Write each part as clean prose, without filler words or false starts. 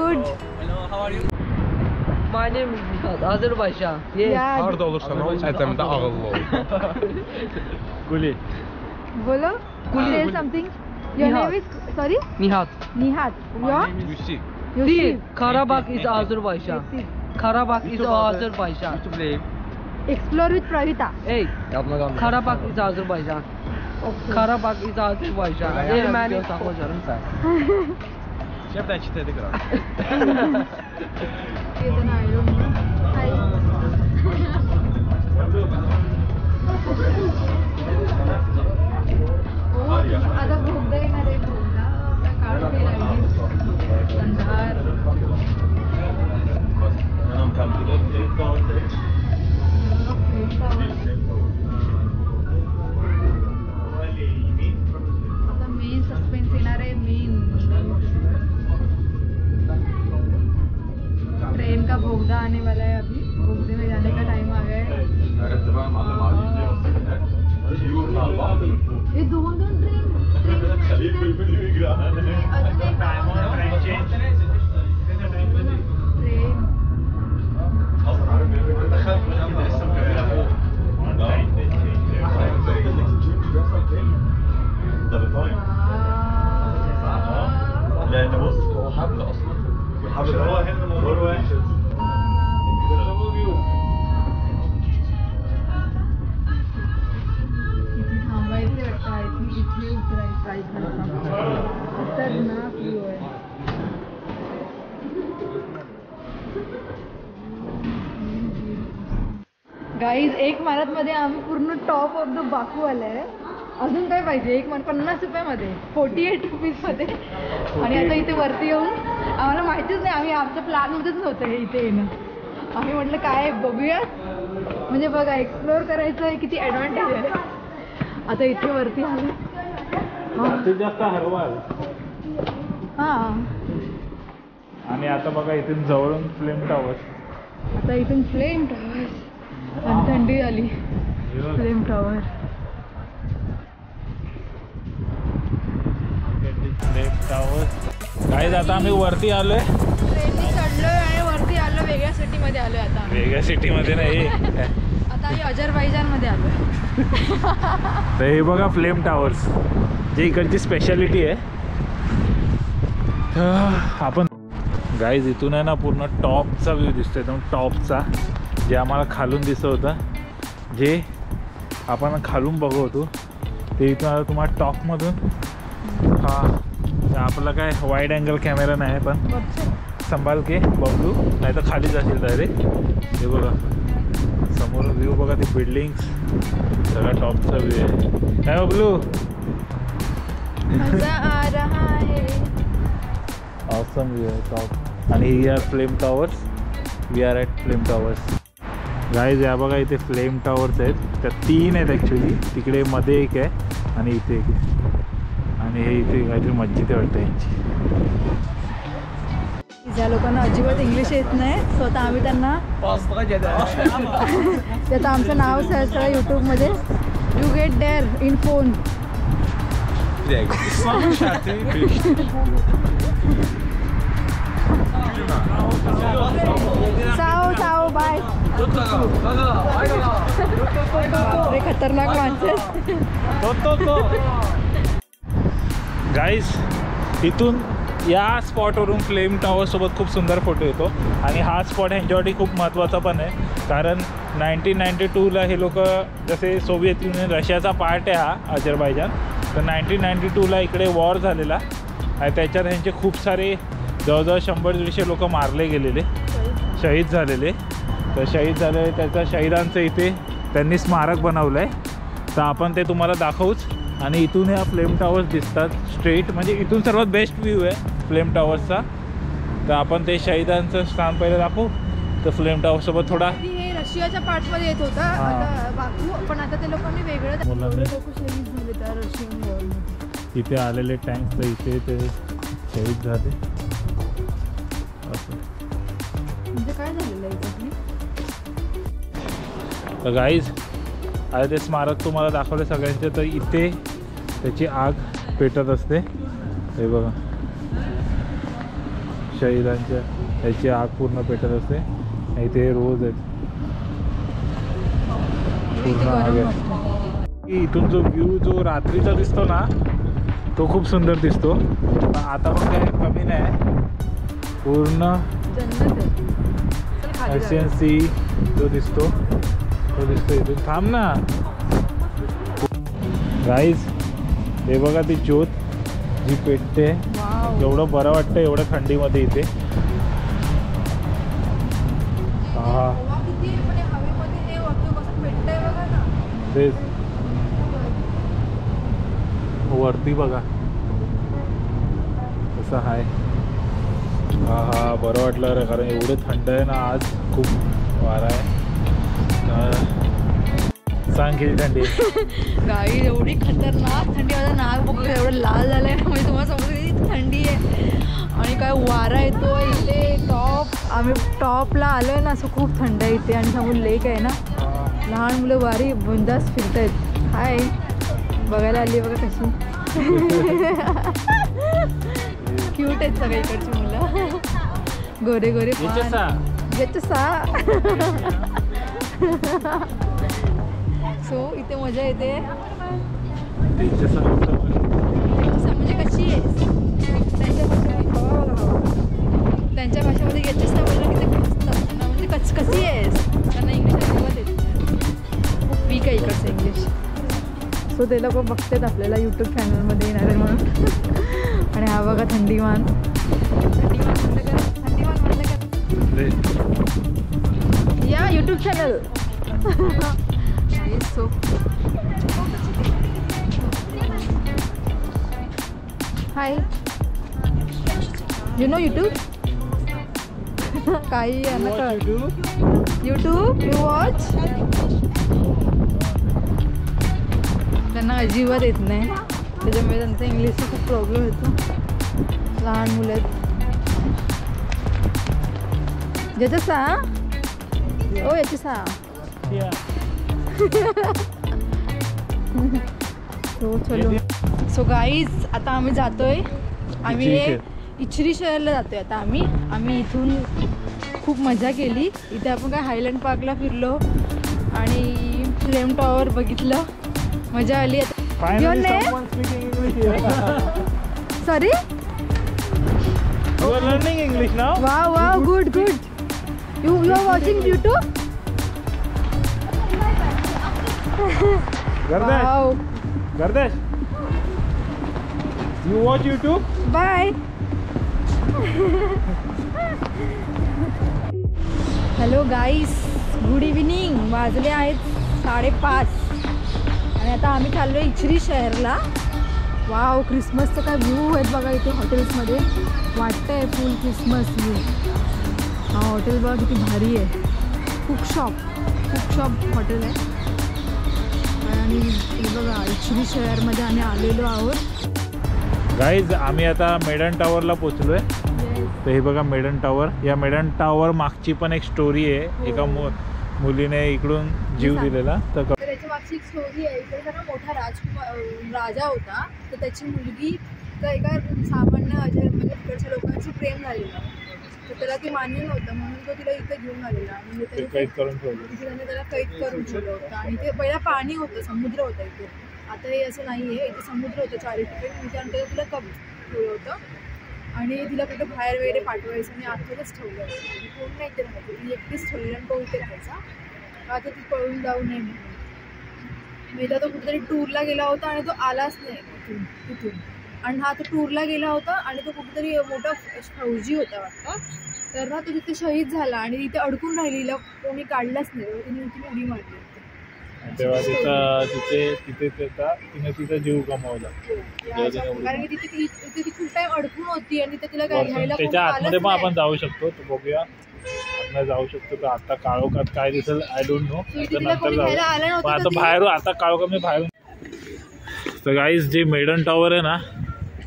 good. Hello, how are you? My name is Nihat, Azerbaycan. Yes. Yeah. Harda olursan ol, ədəmdə ağıllı ol. Guli. Bolo. Say something. Your Nihat. name is sorry. Nihat. Nihat. Your. Yusif. See, Karabakh is Azerbaijan. Karabakh is Azerbaijan. Explore with Pravita. Hey, Karabakh is Azerbaijan. Okay. Karabakh is Azerbaijan. Erməni. Şefdən kitlədi qıram. Ketan, I don't know. Hi. आता भोगदा येणार आहे भोगदा आता काढून लागली अंधार आता main suspense येणार आहे मेन ट्रेन का भोगदा आने वाला है अभी भोगदे में जाने का टाइम आ गया है ये दोन ट्रेन لأن بص هو حبل أصلا الحبل هو هنا موضوع واحد थांबायचे वाटतं आय थिंक इथे उतरायचं खतरनाक व्ह्यू आहे गाईज एक मारत मध्ये आम्ही पूर्ण टॉप ऑफ द बाकू आलाय अजून काय पाहिजे एक मन 50 रुपयामध्ये 48 रुपीजमध्ये आणि आता इथे वरती येऊन आम्हाला माहितीच नाही आम्ही आमच्या प्लॅनमध्येच नव्हतं हे इथे येणं आम्ही म्हटलं काय बघूया म्हणजे बघा एक्सप्लोअर करायचं आहे किती ॲडव्हान्टेज आहे आता इथे वरती आलो जास्त हरवाल हां आणि आता बघा इथून जवळून फ्लेम टॉवर आता इथून फ्लेम टॉवर आणि थंडी आली फ्लेम टॉवर काय आता आम्ही वरती आलोय ट्रेननी चढलोय आणि वरती आलो वेगळ्या सिटीमध्ये आलोय आता वेगळ्या सिटीमध्ये नाही आता आम्ही अझरबैजानमध्ये आलोय तर हे बघा फ्लेम टावर्स जे इकडची स्पेशालिटी आहे तर आपण गाईज इथून आहे ना पूर्ण टॉपचा व्ह्यू दिसतो एकदम टॉपचा जे आम्हाला खालून दिसत होतं जे आपण खालून बघवतो ते इथून आता तुम्हाला टॉपमधून आपला काय वाईड अँगल कॅमेरा नाही पण संभाल के बबलू नाही तर खाली जाशील डायरेक्ट हे बघा समोर व्ह्यू बघा ते बिल्डिंग्स सगळा टॉपचा व्ह्यू आहे काय बबलू मजा आ रहा है ऑसम व्ह्यू आहे टॉप आणि ही are Flame Towers we are at Flame Towers guys या बघा इथे फ्लेम टॉवर्स आहेत त्या 3 आहेत ॲक्च्युली तिकडे मध्ये एक आहे आणि इथे एक आहे आणि हे इथे काहीतरी मस्जिद वाटतं यांची ज्या लोकांना अजिबात इंग्लिश येत नाही स्वतः आम्ही त्यांना त्याचं आमचं नाव सर्च करा यूट्यूबमध्ये you get there in phone ciao ciao bye खतरनाक माणसं गाईज इथून या स्पॉटवरून फ्लेम टॉवरसोबत खूप सुंदर फोटो येतो आणि हा स्पॉट ह्यांच्यासाठी खूप महत्त्वाचा पण आहे कारण 1992ला हे लोक जसे सोव्हिएत युनियन रशियाचा पार्ट आहे हा अझरबैजान तर 1992ला इकडे वॉर झालेला आणि त्याच्यात ह्यांचे खूप सारे जवळजवळ 100-150 लोक मारले गेलेले शहीद झालेले तर शहीद झाले त्याच्या शहीदांचं इथे त्यांनी स्मारक बनवलं आहे तर आपण ते तुम्हाला दाखवूच आणि इथून ह्या फ्लेम टॉवर्स दिसतात स्ट्रेट म्हणजे इथून सर्वात बेस्ट व्ह्यू आहे फ्लेम टॉवर्सचा तर आपण ते शहीदांचं स्थान पहिलं दाखवू तर फ्लेम टॉवरसोबत थोडा हे रशियाच्या पार्टमध्ये येत होता आता बाकू पण आता ते लोकांनी वेगळं मुलांनी लोक शहीद झाले त्या रशियन वॉरमध्ये इथे आलेले टँक्स तर इथे ते शहीद झाले असं म्हणजे काय झालेलं आहे तर गाईज आता ते स्मारक तुम्हाला दाखवले सगळ्यांचे तर इथे त्याची आग पेटत असते हे बघा शहीदांच्या याची आग पूर्ण पेटत असते. इथे रोज आहेत पूर्ण आग आहे. इथून जो व्ह्यू जो रात्रीचा दिसतो ना तो खूप सुंदर दिसतो. आता पण काही कमी नाही, पूर्ण SNC जो दिसतो इथून. थांब ना गाईज, हे बघा ती ज्योत जी पेटते. एवढं बरं वाटतं एवढ्या थंडीमध्ये इथे. हा तेच वरती बघा कसं आहे. हा बरं वाटलं रे, कारण एवढं थंड आहे ना आज, खूप वारा आहे. सांग किती थंडी गाई, एवढी खतरनाक थंडी. माझं नाक बघ एवढं लाल झालंय ना, म्हणजे तुम्हाला समजतं किती थंडी आहे. आणि काय वारा येतो इथे. आम्ही टॉपला आलोय ना, असं खूप थंड आहे इथे. आणि समोर लेक आहे ना, लहान मुलं वारी बिंदास फिरतायत. हाय, बघायला आली बघा कशी क्यूट आहेत सगळ्या इकडची मुलं. गोरे गोरे सो इथे मजा येते. म्हणजे कशी आहे त्यांच्या भाषेमध्ये येतेच ना बोललं की ते असतात ना, म्हणजे कशी आहेस त्यांना इंग्लिश अजिबात येते. खूप वीक आहे इकडचं इंग्लिश. सो ते लोक बघतात आपल्याला यूट्यूब चॅनलमध्ये येणार आहे म्हणून. आणि हा बघा थंडीमान या YouTube channel. So high, you know YouTube. काही यूट्यूब यू वॉच. त्यांना अजिबात येत नाही, त्याच्यामुळे त्यांचा इंग्लिशचा खूप प्रॉब्लेम येतो. लहान मुलं आहेत. ज्याचं सा ओ याची सा. सो गाईज, आता आम्ही जातोय. आम्ही इचरी शहरला जातोय आता. आम्ही इथून खूप मजा केली. इथे आपण काय हायलँड पार्कला फिरलो आणि फ्लेम टॉवर बघितलं, मजा आली. Sorry, You are learning English now? Wow, good. You are watching YouTube? Gardesh, you watch YouTube? Bye. Hello guys, good evening. वाजले आहेत 5:30 आणि आता आम्ही चाललो इचरी शहरला. वाव, क्रिसमसचं काय व्ह्यू आहेत बघा इथे हॉटेल्समध्ये. वाटतंय फुल क्रिसमस व्ह्यू. हा हॉटेल बघा किती भारी आहे. कुक शॉप हॉटेल आहे. आणि हे बघा इचरी शहरमध्ये आम्ही आलेलो आहोत. गाईज, आम्ही आता मेडन टावरला पोचलो आहे. तर हे बघा मेडन टावर. या मेडन टावर मागची पण एक स्टोरी आहे. एका मुलीने इकडून जीव दिलेला. तर त्याची मागची एक स्टोरी आहे. इकडे ना मोठा राजा होता. तर त्याची मुलगी तर एका सामान्य म्हणजे तिकडच्या लोकांशी प्रेम झालेलं. तर त्याला ती मान्य नव्हतं, म्हणून तो तिला इथे घेऊन आलेला. आणि कैद करून ठेवलं. त्याने त्याला कैद करून ठेवलं होतं. आणि ते पहिला पाणी होतं, समुद्र होता इथे. आता हे असं नाही आहे, इथे समुद्र होतं चारी ठिकाणी. त्यानंतर तिला ठेवलं होतं आणि तिला कुठं बाहेर वगैरे पाठवायचं आणि आतमध्येच ठेवलं होतं. कोण नाही इथे राहायचं, ती एकटीच ठेवलेली आणि तो इथे राहायचा. आता ती पळून जाऊ नये म्हणून. एकदा तो कुठेतरी टूरला गेला होता आणि तो आलाच नाही तिथून. आणि हा तो टूरला गेला होता आणि तो कुठेतरी मोठा फौजी होता वाटतं. तर ना तो तिथे शहीद झाला आणि तिथे अडकून राहिलेला, कोणी काढलाच नाही. तिने तिने उडी मारली. तेव्हा तिने तिचा जीव गमावला. कारण की तिथे ती फुल टाइम अडकून होती आणि तिथे तिला घ्यायला त्याच्या आतमध्ये पण आपण जाऊ शकतो. तर बघूया, आतमध्ये जाऊ शकतो. तर आता काळोखात काय दिसेल आय डोंट नो. नंतर जाऊ. आता बाहेरून, आता काळोखात मी बाहेरून. तर गाईज, जे मेडन टॉवर आहे ना,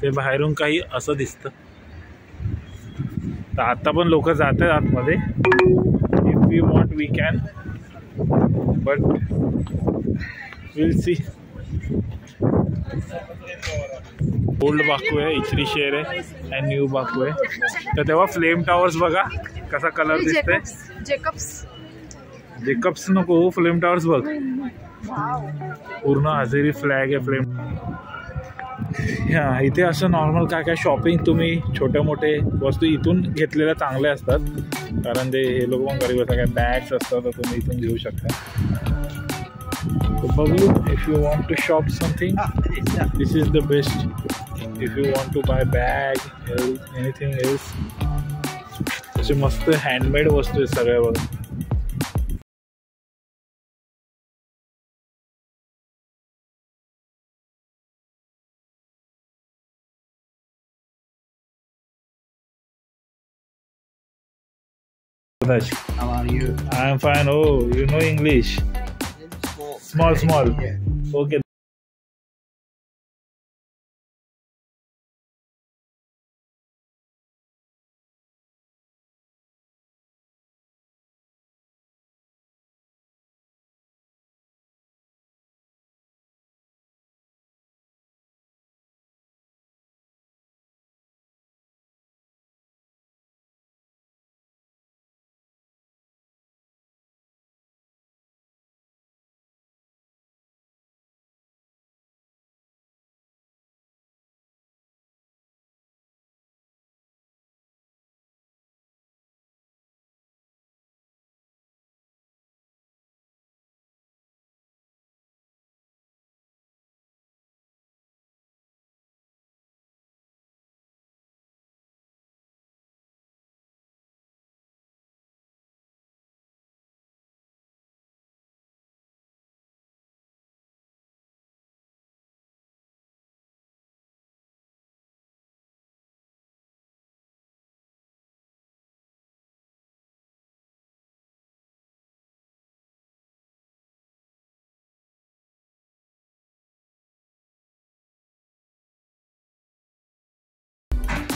ते बाहेरून काही असं दिसतं. तर आता पण लोक जात आहेत आतमध्ये. If we want we can, but will see. Old Baku आहे, इचरी शेर आहे आणि न्यू बाकू आहे. तर तेव्हा फ्लेम टॉवर्स बघा कसा कलर दिसतोय. जेकब्स नको, फ्लेम टॉवर्स बघ. पूर्ण हजेरी फ्लॅग आहे फ्लेम. ह्या इथे असं नॉर्मल काय काय शॉपिंग तुम्ही छोटे मोठे वस्तू इथून घेतलेल्या चांगल्या असतात, कारण ते हे लोक पण गरीब असतात. काय बॅग्स असतात तर तुम्ही इथून घेऊ शकता. बघू, if you want to shop something this is the best. If you want to buy bag anything else, असे मस्त हँडमेड वस्तू आहेत सगळ्या. बघा How are you? I am fine. Oh, you know English? Small. Okay.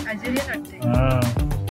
अजून वाटते. हां.